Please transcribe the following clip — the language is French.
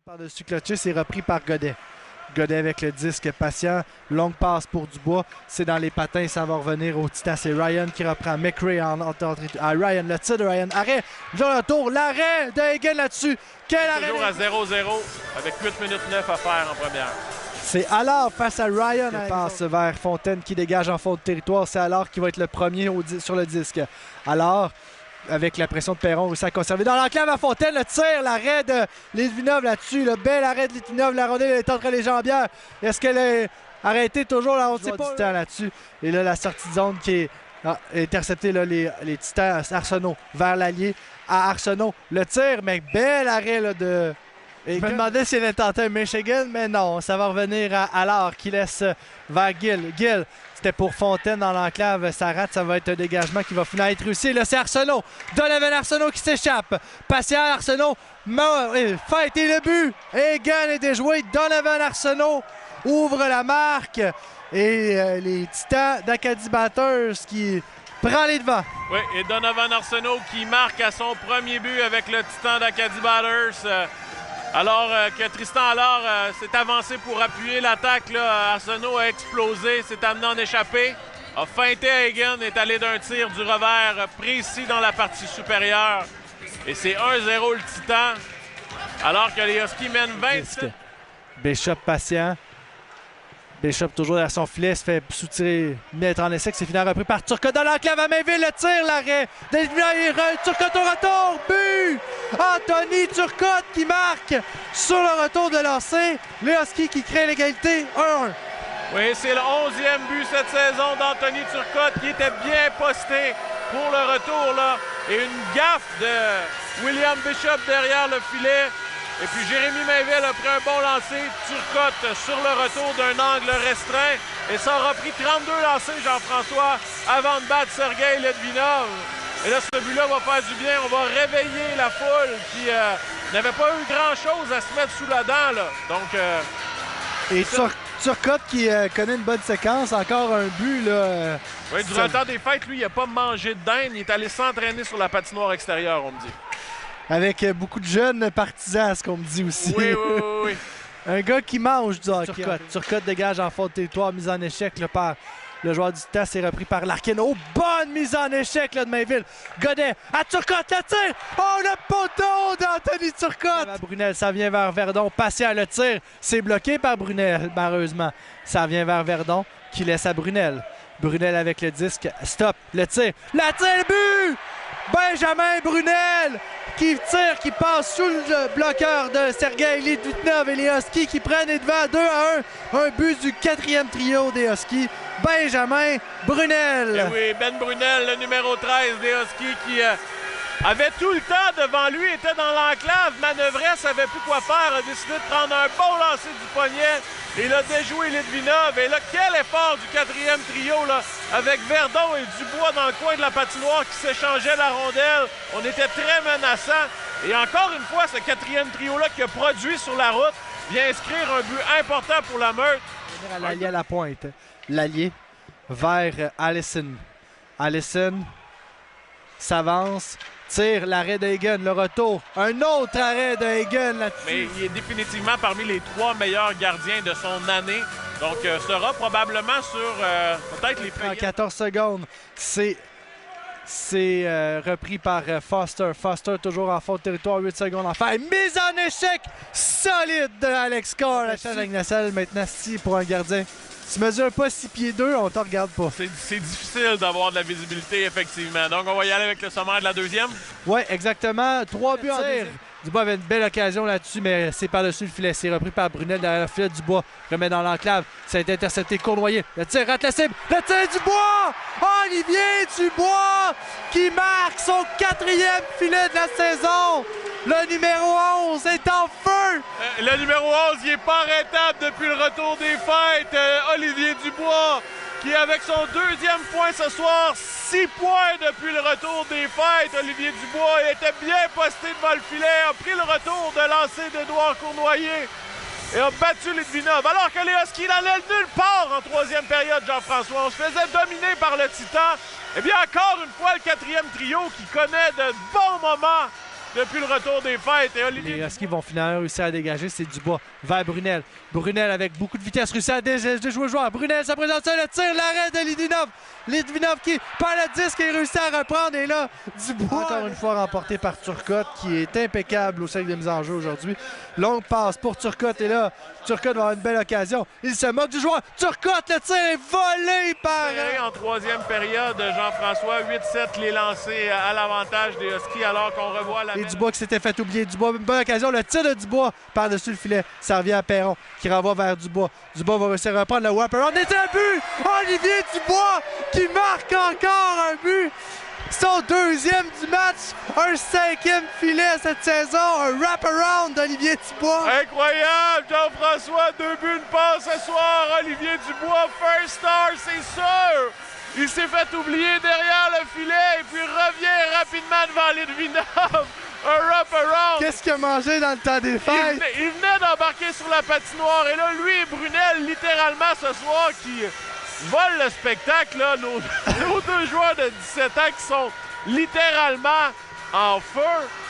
Par-dessus clutché, c'est repris par Godet. Godet avec le disque patient. Longue passe pour Dubois. C'est dans les patins, ça va revenir au Titan. C'est Ryan qui reprend. McRae en entrée. Ryan, le tir de Ryan. Arrêt. Le retour. L'arrêt de Hagen là-dessus. Quel arrêt. Toujours à 0-0 avec 8 minutes 9 à faire en première. C'est Allard face à Ryan. Il passe vers Fontaine qui dégage en fond de territoire. C'est Allard qui va être le premier sur le disque. Allard, avec la pression de Perron, réussit à conserver dans l'enclave à Fontaine. Le tir, l'arrêt de Litvinov là-dessus. Le bel arrêt de Litvinov. La rondelle est entre les jambières. Est-ce qu'elle est arrêtée toujours? Là, on ne sait pas. Titan là-dessus. Et là, la sortie de zone qui est interceptée. Là, les Titans Arsenault vers l'allié à Arsenault. Le tir, mais bel arrêt là, de... Et je me demandais s'il allait tenter un Michigan, mais non, ça va revenir à Allard qui laisse vers Gill. Gill, c'était pour Fontaine dans l'enclave, ça rate, ça va être un dégagement qui va finalement être réussi. Là, c'est Arsenault, Donovan Arsenault qui s'échappe. Patient Arsenault, fait et le but. Hagen est déjoué, Donovan Arsenault ouvre la marque. Et les Titans d'Acadie Batters qui prend les devants. Oui, et Donovan Arsenault qui marque à son premier but avec le Titan d'Acadie Batters. Alors que Tristan Allard s'est avancé pour appuyer l'attaque, Arsenault a explosé, s'est amené en échappée, a feinté Hagen, est allé d'un tir du revers précis dans la partie supérieure. Et c'est 1-0 le Titan, alors que les Huskies mènent 27. Bishop patient. Bishop toujours derrière son filet, se fait soutirer, mettre en essai, c'est finalement repris par Turcotte dans l'enclave à Mainville, le tir, l'arrêt. Turcotte au retour, but! Anthony Turcotte qui marque sur le retour de lancer. Les Huskies qui créent l'égalité, 1-1. Oui, c'est le 11e but cette saison d'Anthony Turcotte qui était bien posté pour le retour, là. Et une gaffe de William Bishop derrière le filet. Et puis Jérémy Mainville a pris un bon lancer. Turcotte sur le retour d'un angle restreint. Et ça aura pris 32 lancers, Jean-François, avant de battre Sergei Litvinov. Et là, ce but-là va faire du bien. On va réveiller la foule qui n'avait pas eu grand-chose à se mettre sous la dent, là. Donc... Et Turcotte qui connaît une bonne séquence. Encore un but, là. Oui, durant le temps des fêtes, lui, il n'a pas mangé de dinde. Il est allé s'entraîner sur la patinoire extérieure, on me dit. Avec beaucoup de jeunes partisans, ce qu'on me dit aussi. Oui, oui, oui, oui. Un gars qui mange du hockey. Turcotte dégage en fond de territoire, mise en échec là, par le joueur du Titan. C'est repris par Larkin. Oh, bonne mise en échec là, de Mainville. Godet à Turcotte, le tir. Oh, le poteau d'Anthony Turcotte. Brunel, ça vient vers Verdon. Patient, le tir. C'est bloqué par Brunel, malheureusement. Ça vient vers Verdon, qui laisse à Brunel. Brunel avec le disque. Stop, le tir. Le tir, le but! Benjamin Brunel qui tire, qui passe sous le bloqueur de Sergei Litvinov et les Huskies qui prennent les devants 2-1. Un but du 4e trio des Huskies. Benjamin Brunel. Et oui, Ben Brunel, le numéro 13 des Huskies qui avait tout le temps devant lui, était dans l'enclave, manœuvrait, savait plus quoi faire, a décidé de prendre un bon lancer du poignet. Et il a déjoué Litvinov. Et là, quel effort du 4e trio, là, avec Verdon et Dubois dans le coin de la patinoire qui s'échangeaient la rondelle. On était très menaçants. Et encore une fois, ce 4e trio-là qui a produit sur la route vient inscrire un but important pour la Meurthe. L'allié à la pointe. L'allié vers Allison. Allison s'avance. Tire, l'arrêt de Hagen, le retour. Un autre arrêt de Hagen là-dessus. Mais il est définitivement parmi les 3 meilleurs gardiens de son année. Donc, sera probablement sur peut-être les en 14 secondes. C'est repris par Foster. Foster toujours en fond de territoire, 8 secondes en faire. Mise en échec solide de Alex Carr. La change avec Nassel maintenant, si pour un gardien. Tu mesures pas 6 pieds 2, on te regarde pas. C'est difficile d'avoir de la visibilité, effectivement. Donc, on va y aller avec le sommaire de la deuxième. Oui, exactement. 3 buts en tir. Dubois avait une belle occasion là-dessus, mais c'est par-dessus le filet. C'est repris par Brunel derrière le filet. Dubois remet dans l'enclave. Ça a été intercepté. Cournoyer. Le tir rate la cible. Le tir Dubois! Olivier Dubois qui marque son 4e filet de la saison. Le numéro 11 est en feu! Le numéro 11, il n'est pas arrêtable depuis le retour des fêtes. Olivier Dubois, qui avec son 2e point ce soir, 6 points depuis le retour des fêtes. Olivier Dubois était bien posté devant le filet, a pris le retour de lancer d'Édouard Cournoyer et a battu Litvinov. Alors que les Huskies n'allaient nulle part en 3e période, Jean-François. On se faisait dominer par le Titan. Eh bien, encore une fois, le 4e trio qui connaît de bons moments depuis le retour des fêtes. Et Olivier Les Huskies vont finalement réussir à dégager. C'est Dubois vers Brunel. Brunel avec beaucoup de vitesse réussit à déjouer le joueur. Brunel se présente sur le tir. L'arrêt de Litvinov. Litvinov qui perd le disque et réussit à reprendre. Et là, Dubois, encore une fois remporté par Turcotte qui est impeccable au cercle de mise en jeu aujourd'hui. Longue passe pour Turcotte. Et là, Turcotte va avoir une belle occasion. Il se moque du joueur. Turcotte, le tir est volé par... En troisième période, Jean-François, 8-7 les lancés à l'avantage des Huskies alors qu'on revoit la... Et Dubois qui s'était fait oublier. Dubois, une bonne occasion. Le tir de Dubois par-dessus le filet. Ça revient à Perron qui renvoie vers Dubois. Dubois va réussir à reprendre le wrap-around. Et c'est un but! Olivier Dubois qui marque encore un but! Son deuxième du match, un 5e filet cette saison, un wrap-around d'Olivier Dubois. Incroyable, Jean-François, 2 buts, une passe ce soir. Olivier Dubois, first star, c'est sûr. Il s'est fait oublier derrière le filet et puis revient rapidement devant Litvinov. Un wrap-around. Qu'est-ce qu'il a mangé dans le temps des fêtes? Il venait d'embarquer sur la patinoire et là, lui et Brunel, littéralement ce soir, qui volent le spectacle. Là, nos deux joueurs de 17 ans qui sont littéralement en feu.